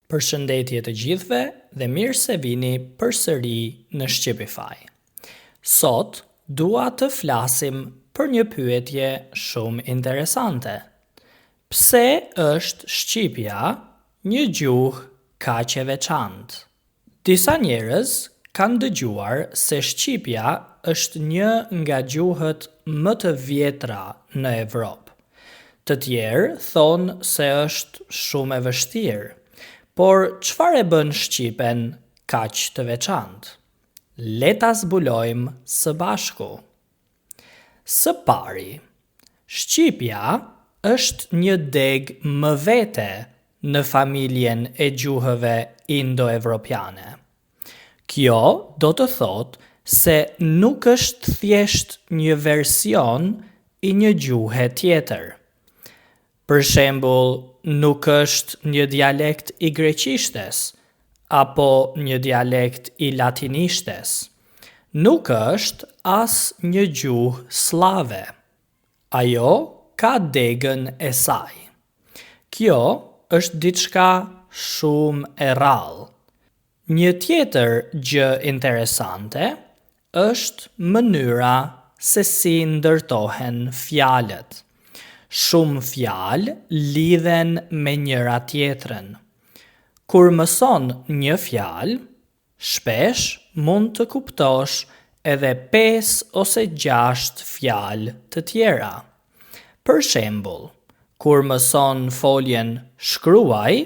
Përshëndetje të gjithëve dhe mirë se vini përsëri në Shqipify. Sot dua të flasim për një pyetje shumë interesante. Pse është shqipja një gjuhë kaq e veçantë? Disa njerëz kanë dëgjuar se shqipja është një nga gjuhët më të vjetra në Evropë. Të tjerë thonë se është shumë e vështirë. Por çfarë e bën shqipen kaq të veçantë? Le ta zbulojmë së bashku. Së pari, shqipja është një degë më vete në familjen e gjuhëve indo-evropiane. Kjo do të thotë se nuk është thjesht një version i një gjuhe tjetër. Për shembull, nuk është një dialekt i greqishtes, apo një dialekt i latinishtes. Nuk është as një gjuhë slave. Ajo ka degën e saj. Kjo është diçka shumë e rrallë. Një tjetër gjë interesante është mënyra se si ndërtohen fjalët. Shumë fjalë lidhen me njëra tjetrën. Kur mëson një fjalë, shpesh mund të kuptosh edhe 5 ose 6 fjalë të tjera. Për shembull, kur mëson foljen shkruaj,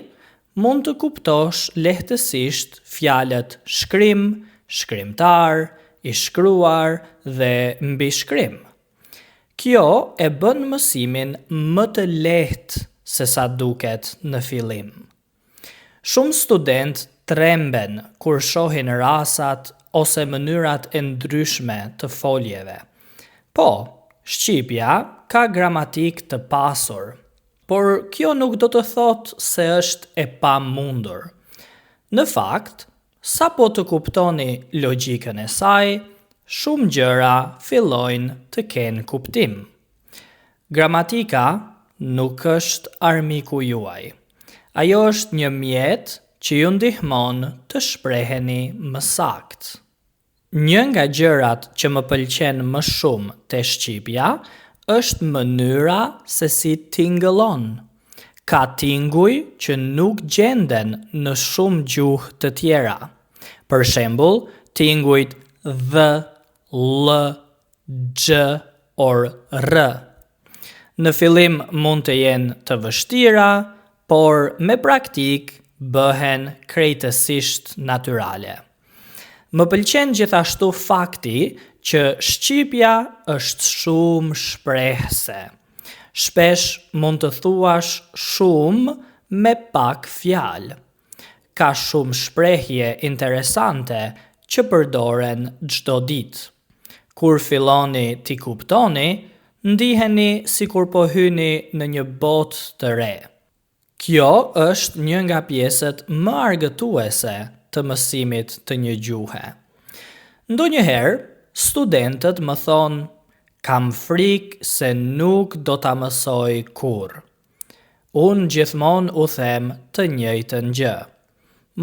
mund të kuptosh lehtësisht fjalët shkrim, shkrimtar, i shkruar dhe mbi shkrim. Kjo e bën mësimin më të lehtë se sa duket në fillim. Shumë student tremben kur shohin rasat ose mënyrat e ndryshme të foljeve. Po, shqipja ka gramatik të pasur, por kjo nuk do të thotë se është e pamundur. Në fakt, sapo të kuptoni logjikën e saj, shumë gjëra fillojnë të kenë kuptim. Gramatika nuk është armiku juaj. Ajo është një mjet që ju ndihmon të shpreheni më saktë. Një nga gjërat që më pëlqen më shumë te shqipja është mënyra se si tingëllon. Ka tinguj që nuk gjenden në shumë gjuhë të tjera. Për shembull, tingujt dh, l, gj or r. Në fillim mund të jenë të vështira, por me praktik bëhen krejtësisht natyrale. Më pëlqen gjithashtu fakti që shqipja është shumë shprehse. Shpesh mund të thuash shumë me pak fjalë. Ka shumë shprehje interesante që përdoren çdo ditë. Kur filloni t'i kuptoni, ndiheni sikur po hyni në një botë të re. Kjo është një nga pjesët më argëtuese të mësimit të një gjuhe. Ndonjëherë, studentët më thonë, kam frikë se nuk do ta mësoj kurrë. Unë gjithmonë u them të njëjtën gjë.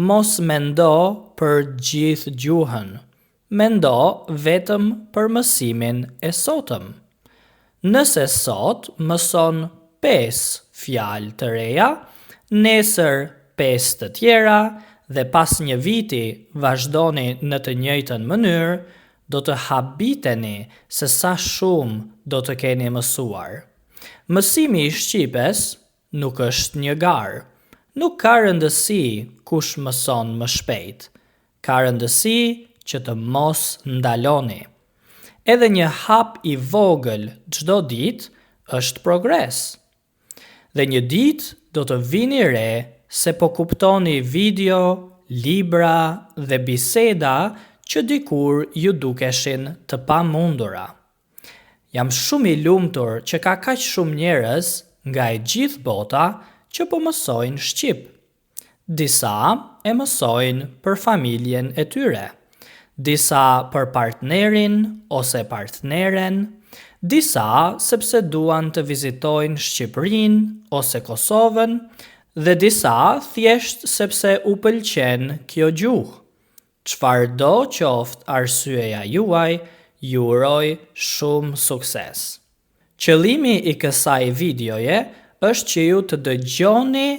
Mos mendo për gjithë gjuhën. Mendo vetëm për mësimin e sotëm. Nëse sot mëson 5 fjalë të reja, nesër 5 të tjera dhe pas një viti vazhdoni në të njëjtën mënyrë, do të habiteni se sa shumë do të keni mësuar. Mësimi i shqipes nuk është një garë. Nuk ka rëndësi kush mëson më shpejt. Ka rëndësi që të mos ndaloni. Edhe një hap i vogël çdo ditë është progres. Dhe një ditë do të vini re se po kuptoni video, libra dhe biseda që dikur ju dukeshin të pamundura. Jam shumë i lumtur që ka kaq shumë njerëz nga e gjithë bota që po mësojnë shqip. Disa e mësojnë për familjen e tyre. Disa për partnerin ose partneren, disa sepse duan të vizitojnë Shqipërinë ose Kosovën dhe disa thjesht sepse u pëlqen kjo gjuhë. Çfarëdo qoftë arsyeja juaj, ju uroj shumë sukses. Qëllimi i kësaj videoje është që ju të dëgjoni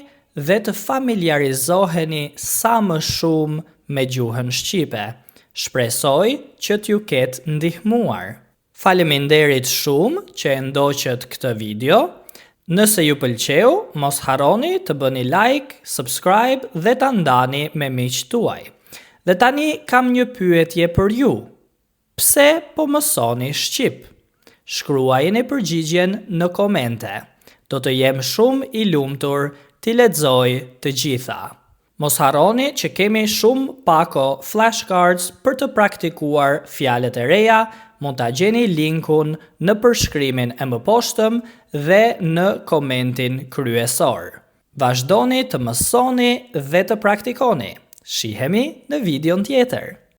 dhe të familiarizoheni sa më shumë me gjuhën shqipe. Shpresoj që t'ju ketë ndihmuar. Faleminderit shumë që e ndoqët këtë video. Nëse ju pëlqeu, mos harroni të bëni like, subscribe dhe ta ndani me miqtë tuaj. Dhe tani kam një pyetje për ju. Pse po mësoni shqip? Shkruajini përgjigjen në komente. Do të jem shumë i lumtur t'i lexoj të gjitha. Mos harroni që kemi shumë pako flashcards për të praktikuar fjalët e reja. Mund ta gjeni linkun në përshkrimin e mëposhtëm dhe në komentin kryesor. Vazhdoni të mësoni dhe të praktikoni. Shihemi në videon tjetër.